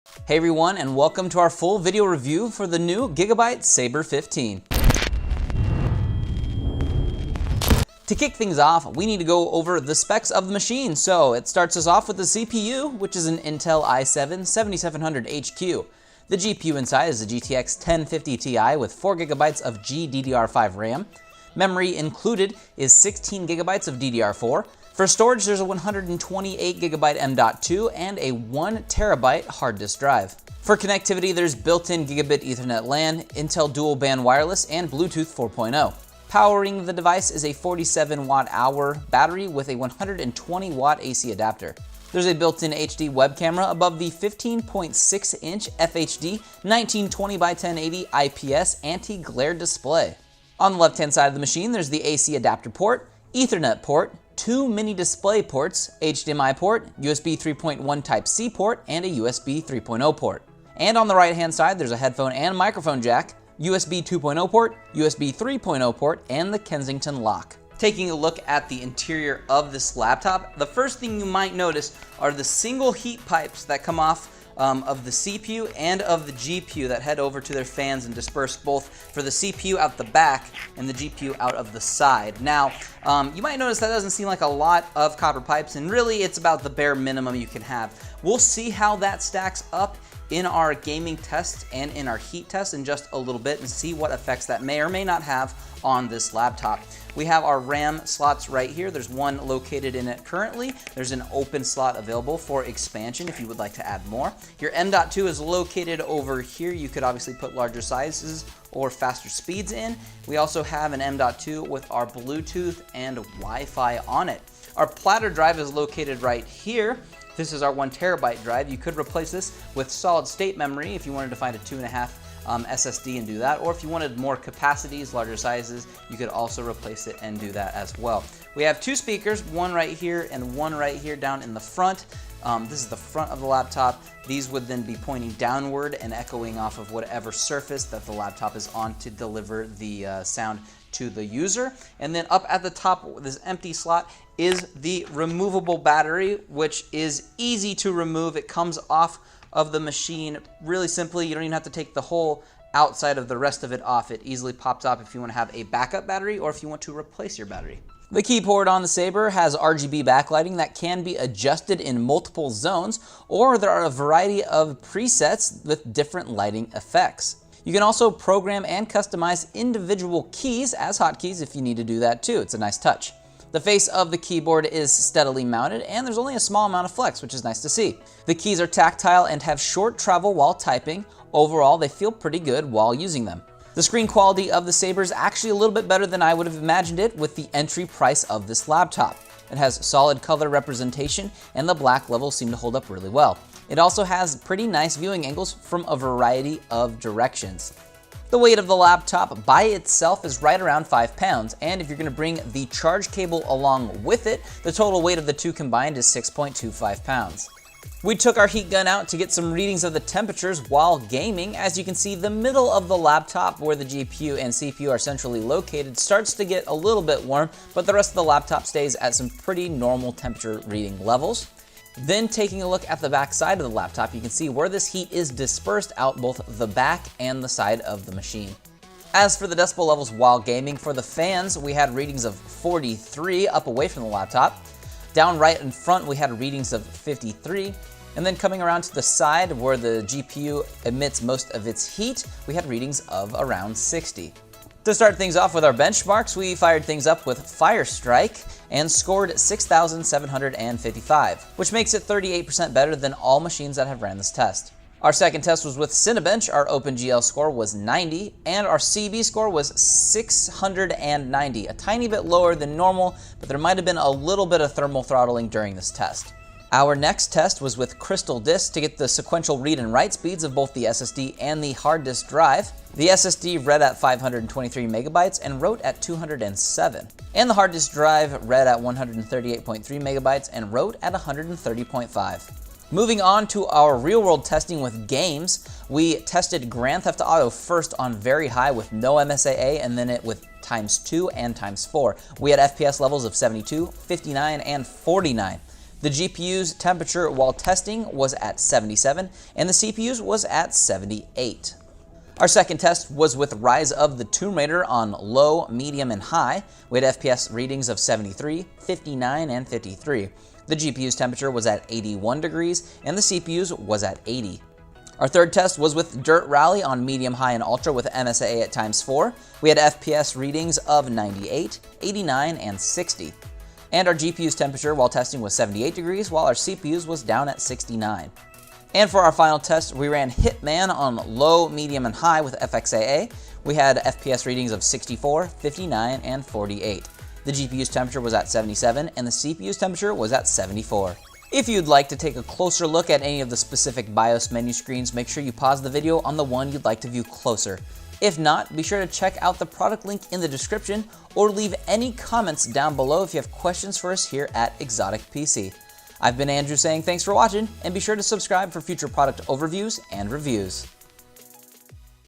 Hey everyone, and welcome to our full video review for the new GIGABYTE Sabre 15. To kick things off, we need to go over the specs of the machine. So it starts us off with the CPU, which is an Intel i7 7700HQ. The GPU inside is a GTX 1050Ti with 4 GB of GDDR5 RAM. Memory included is 16 GB of DDR4. For storage, there's a 128 GB M.2 and a 1 TB hard disk drive. For connectivity, there's built-in Gigabit Ethernet LAN, Intel Dual Band Wireless, and Bluetooth 4.0. Powering the device is a 47 Wh battery with a 120 Watt AC adapter. There's a built-in HD web camera above the 15.6-inch FHD 1920x1080 IPS anti-glare display. On the left-hand side of the machine, there's the AC adapter port, Ethernet port, 2 mini display ports, HDMI port, USB 3.1 Type-C port, and a USB 3.0 port. And on the right-hand side, there's a headphone and microphone jack, USB 2.0 port, USB 3.0 port, and the Kensington lock. Taking a look at the interior of this laptop, the first thing you might notice are the single heat pipes that come off of the CPU and of the GPU that head over to their fans and disperse both for the CPU out the back and the GPU out of the side. Now, you might notice that doesn't seem like a lot of copper pipes, and really it's about the bare minimum you can have. We'll see how that stacks up in our gaming tests and in our heat tests in just a little bit and see what effects that may or may not have on this laptop. We have our RAM slots right here. There's one located in it currently. There's an open slot available for expansion if you would like to add more. Your M.2 is located over here. You could obviously put larger sizes or faster speeds in. We also have an M.2 with our Bluetooth and Wi-Fi on it. Our platter drive is located right here. This is our 1 TB drive. You could replace this with solid state memory if you wanted to find a 2.5 SSD and do that, or if you wanted more capacities, larger sizes, you could also replace it and do that as well. We have 2 speakers, one right here and one right here down in the front. This is the front of the laptop. These would then be pointing downward and echoing off of whatever surface that the laptop is on to deliver the sound to the user. And then up at the top, this empty slot is the removable battery, which is easy to remove. It comes off of the machine really simply. You don't even have to take the whole outside of the rest of it off. It easily pops up if you want to have a backup battery or if you want to replace your battery. The keyboard on the Sabre has RGB backlighting that can be adjusted in multiple zones, or there are a variety of presets with different lighting effects. You can also program and customize individual keys as hotkeys if you need to do that too. It's a nice touch. The face of the keyboard is steadily mounted, and there's only a small amount of flex, which is nice to see. The keys are tactile and have short travel while typing. Overall, they feel pretty good while using them. The screen quality of the Sabre is actually a little bit better than I would have imagined it with the entry price of this laptop. It has solid color representation, and the black levels seem to hold up really well. It also has pretty nice viewing angles from a variety of directions. The weight of the laptop by itself is right around 5 pounds, and if you're going to bring the charge cable along with it, the total weight of the two combined is 6.25 pounds. We took our heat gun out to get some readings of the temperatures while gaming. As you can see, the middle of the laptop where the GPU and CPU are centrally located starts to get a little bit warm, but the rest of the laptop stays at some pretty normal temperature reading levels. Then taking a look at the back side of the laptop, you can see where this heat is dispersed out both the back and the side of the machine. As for the decibel levels while gaming, for the fans, we had readings of 43 up away from the laptop. Down right in front, we had readings of 53. And then coming around to the side where the GPU emits most of its heat, we had readings of around 60. To start things off with our benchmarks, we fired things up with Firestrike and scored 6,755, which makes it 38% better than all machines that have ran this test. Our second test was with Cinebench. Our OpenGL score was 90, and our CB score was 690, a tiny bit lower than normal, but there might have been a little bit of thermal throttling during this test. Our next test was with Crystal Disk to get the sequential read and write speeds of both the SSD and the hard disk drive. The SSD read at 523 megabytes and wrote at 207. And the hard disk drive read at 138.3 megabytes and wrote at 130.5. Moving on to our real-world testing with games, we tested Grand Theft Auto first on very high with no MSAA, and then it with ×2 and ×4. We had FPS levels of 72, 59, and 49. The GPU's temperature while testing was at 77, and the CPU's was at 78. Our second test was with Rise of the Tomb Raider on low, medium, and high. We had FPS readings of 73, 59, and 53. The GPU's temperature was at 81 degrees, and the CPU's was at 80. Our third test was with Dirt Rally on medium, high, and ultra with MSAA at ×4. We had FPS readings of 98, 89, and 60. And our GPU's temperature while testing was 78 degrees, while our CPU's was down at 69. And for our final test, we ran Hitman on low, medium, and high with FXAA. We had FPS readings of 64, 59, and 48. The GPU's temperature was at 77, and the CPU's temperature was at 74. If you'd like to take a closer look at any of the specific BIOS menu screens, make sure you pause the video on the one you'd like to view closer. If not, be sure to check out the product link in the description or leave any comments down below if you have questions for us here at Exotic PC. I've been Andrew saying thanks for watching, and be sure to subscribe for future product overviews and reviews.